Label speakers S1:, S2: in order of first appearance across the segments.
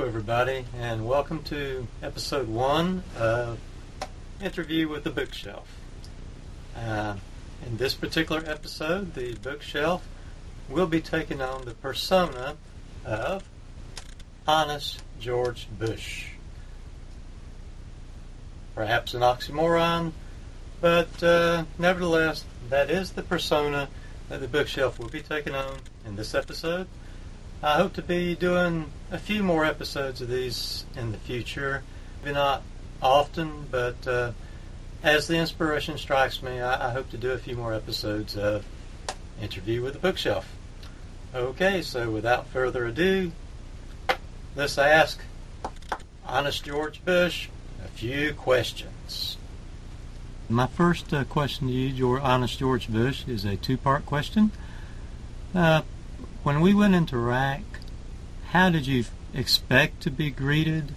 S1: everybody, and welcome to episode 1 of Interview with the Bookshelf. In this particular episode, the bookshelf will be taking on the persona of Honest George Bush. Perhaps an oxymoron, but nevertheless, that is the persona that the bookshelf will be taking on in this episode. I hope to be doing a few more episodes of these in the future. Maybe not often, but as the inspiration strikes me, I hope to do a few more episodes of Interview with the Bookshelf. Okay, so without further ado, let's ask Honest George Bush a few questions. My first question to you, Honest George Bush, is a two-part question. When we went into Iraq, how did you expect to be greeted,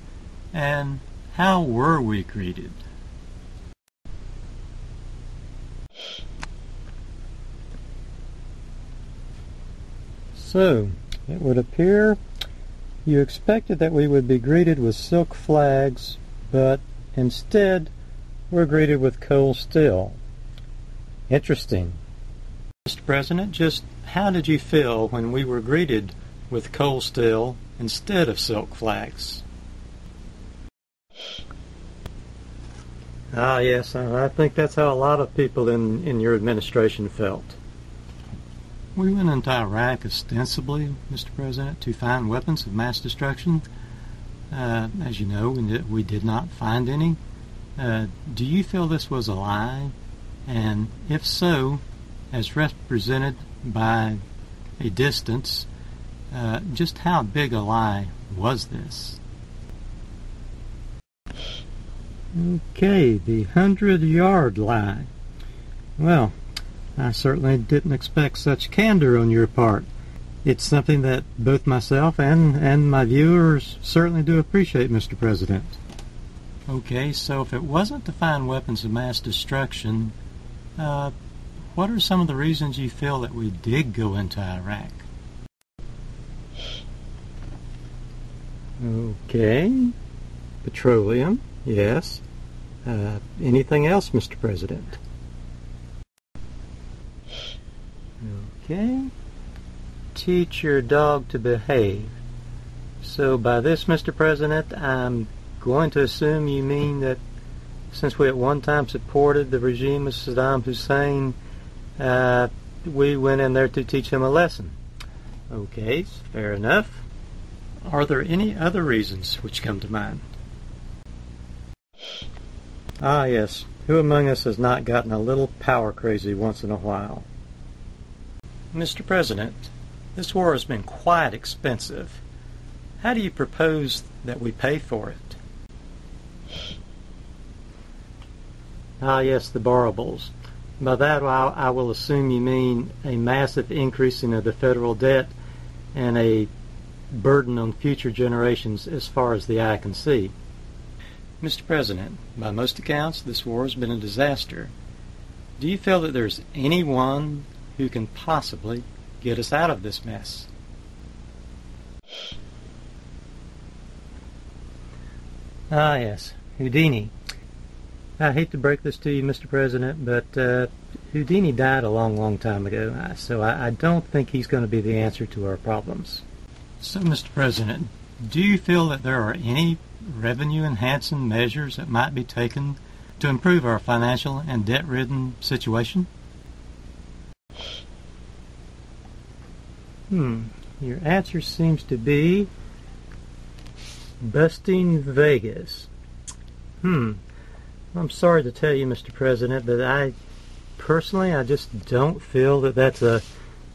S1: and how were we greeted? So, it would appear you expected that we would be greeted with silk flags, but instead we're greeted with cold steel. Interesting. Mr. President, just how did you feel when we were greeted with cold steel instead of silk flags? Yes, I think that's how a lot of people in your administration felt. We went into Iraq ostensibly, Mr. President, to find weapons of mass destruction. As you know, we did not find any. Do you feel this was a lie? And if so, as represented by a distance, just how big a lie was this? Okay, the 100-yard lie. Well, I certainly didn't expect such candor on your part. It's something that both myself and my viewers certainly do appreciate, Mr. President. Okay, so if it wasn't to find weapons of mass destruction, what are some of the reasons you feel that we did go into Iraq? Okay. Petroleum, yes. Anything else, Mr. President? Okay. Teach your dog to behave. So by this, Mr. President, I'm going to assume you mean that since we at one time supported the regime of Saddam Hussein, we went in there to teach him a lesson. Okay, fair enough. Are there any other reasons which come to mind? Yes. Who among us has not gotten a little power crazy once in a while? Mr. President, this war has been quite expensive. How do you propose that we pay for it? Yes, the borrowables. By that, I will assume you mean a massive increasing of the federal debt and a burden on future generations as far as the eye can see. Mr. President, by most accounts, this war has been a disaster. Do you feel that there's anyone who can possibly get us out of this mess? Yes, Houdini. I hate to break this to you, Mr. President, but Houdini died a long time ago, so I don't think he's going to be the answer to our problems. So, Mr. President, do you feel that there are any revenue-enhancing measures that might be taken to improve our financial and debt-ridden situation? Your answer seems to be busting Vegas. I'm sorry to tell you, Mr. President, but I just don't feel that that's a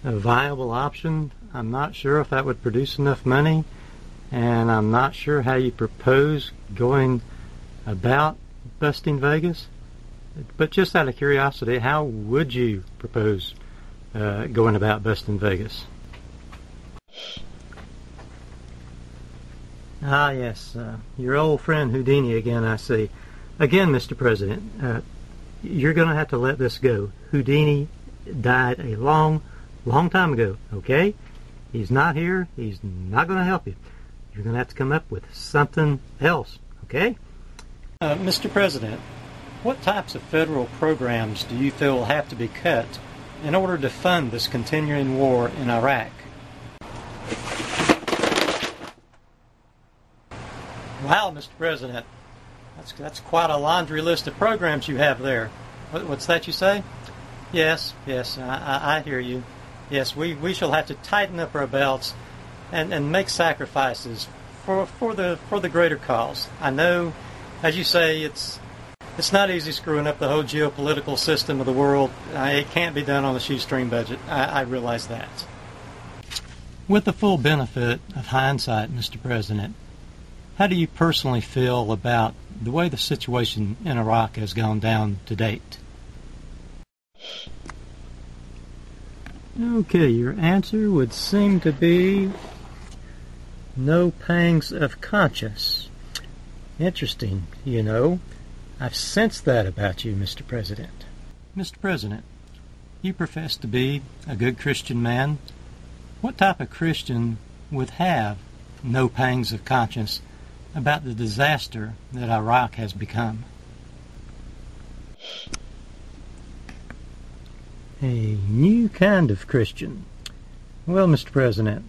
S1: viable option. I'm not sure if that would produce enough money, and I'm not sure how you propose going about busting Vegas. But just out of curiosity, how would you propose going about busting Vegas? Yes, your old friend Houdini again, I see. Again, Mr. President, you're going to have to let this go. Houdini died a long time ago, okay? He's not here. He's not going to help you. You're going to have to come up with something else, okay? Mr. President, what types of federal programs do you feel will have to be cut in order to fund this continuing war in Iraq? Wow, Mr. President, that's quite a laundry list of programs you have there. What's that you say? Yes, I hear you. Yes, we shall have to tighten up our belts and make sacrifices for the greater cause. I know, as you say, it's not easy screwing up the whole geopolitical system of the world. It can't be done on a shoestring budget. I realize that. With the full benefit of hindsight, Mr. President, how do you personally feel about the way the situation in Iraq has gone down to date? Okay, your answer would seem to be no pangs of conscience. Interesting, you know. I've sensed that about you, Mr. President. Mr. President, you profess to be a good Christian man. What type of Christian would have no pangs of conscience about the disaster that Iraq has become? A new kind of Christian. Well, Mr. President,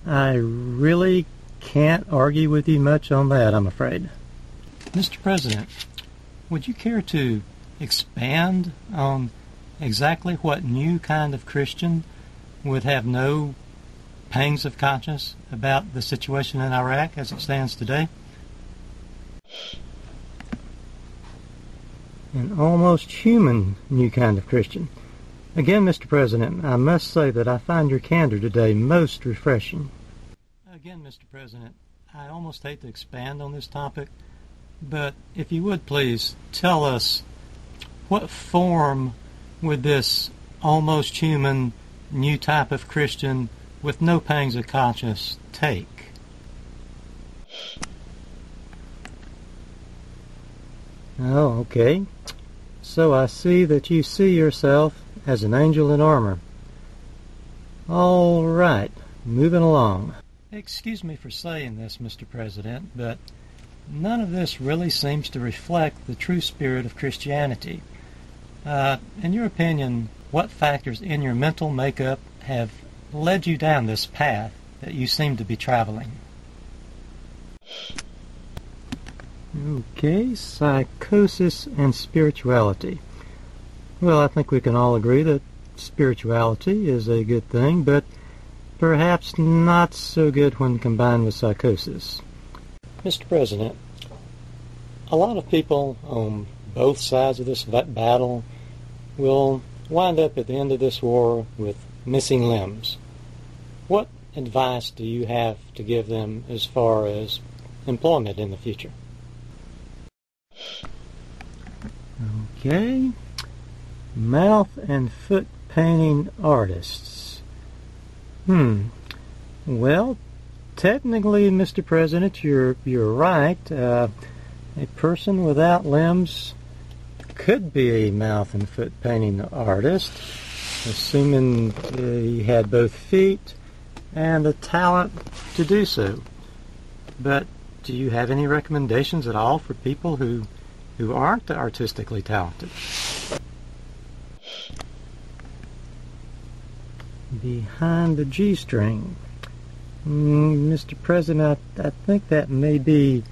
S1: I really can't argue with you much on that, I'm afraid. Mr. President, would you care to expand on exactly what new kind of Christian would have no pangs of conscience about the situation in Iraq as it stands today? An almost human new kind of Christian. Again, Mr. President, I must say that I find your candor today most refreshing. Again, Mr. President, I almost hate to expand on this topic, but if you would please tell us, what form would this almost human new type of Christian with no pangs of conscience take? Oh, okay. So I see that you see yourself as an angel in armor. All right, moving along. Excuse me for saying this, Mr. President, but none of this really seems to reflect the true spirit of Christianity. In your opinion, what factors in your mental makeup have led you down this path that you seem to be traveling? Okay, psychosis and spirituality. Well, I think we can all agree that spirituality is a good thing, but perhaps not so good when combined with psychosis. Mr. President, a lot of people on both sides of this battle will wind up at the end of this war with missing limbs. What advice do you have to give them as far as employment in the future? Okay. Mouth and foot painting artists. Well, technically, Mr. President, you're right. A person without limbs could be a mouth and foot painting artist, assuming he had both feet and the talent to do so. But do you have any recommendations at all for people who aren't artistically talented? Behind the G-string. Mr. President, I think that may be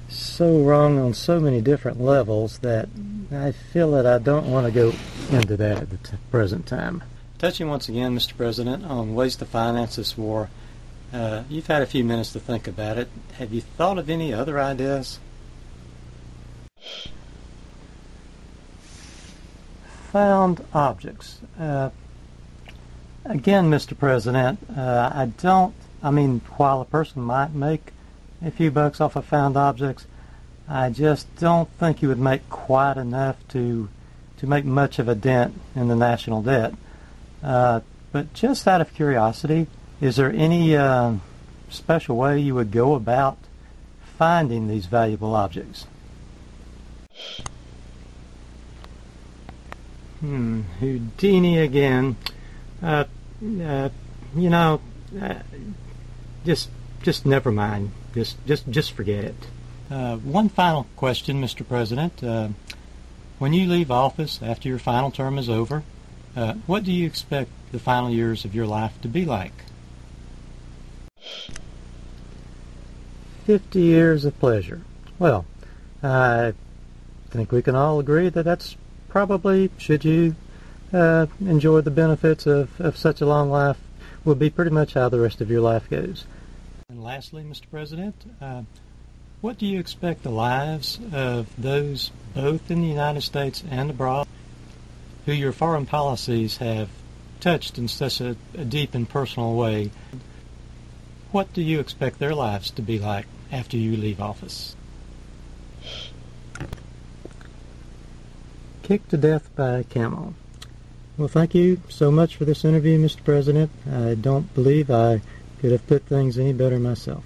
S1: so wrong on so many different levels that I feel that I don't want to go into that at the present time. Touching once again, Mr. President, on ways to finance this war, you've had a few minutes to think about it. Have you thought of any other ideas? Found objects. Again, Mr. President, while a person might make a few bucks off of found objects, I just don't think you would make quite enough to make much of a dent in the national debt. But just out of curiosity, is there any special way you would go about finding these valuable objects? Houdini again. Just
S2: just never mind. Just forget it.
S1: One final question, Mr. President. When you leave office after your final term is over, what do you expect the final years of your life to be like?
S2: 50 years of pleasure. Well, I think we can all agree that that's probably, should you enjoy the benefits of such a long life, will be pretty much how the rest of your life goes.
S1: And lastly, Mr. President, what do you expect the lives of those both in the United States and abroad who your foreign policies have touched in such a deep and personal way, what do you expect their lives to be like after you leave office?
S2: Kicked to death by a camel. Well, thank you so much for this interview, Mr. President. I don't believe I could have put things any better myself.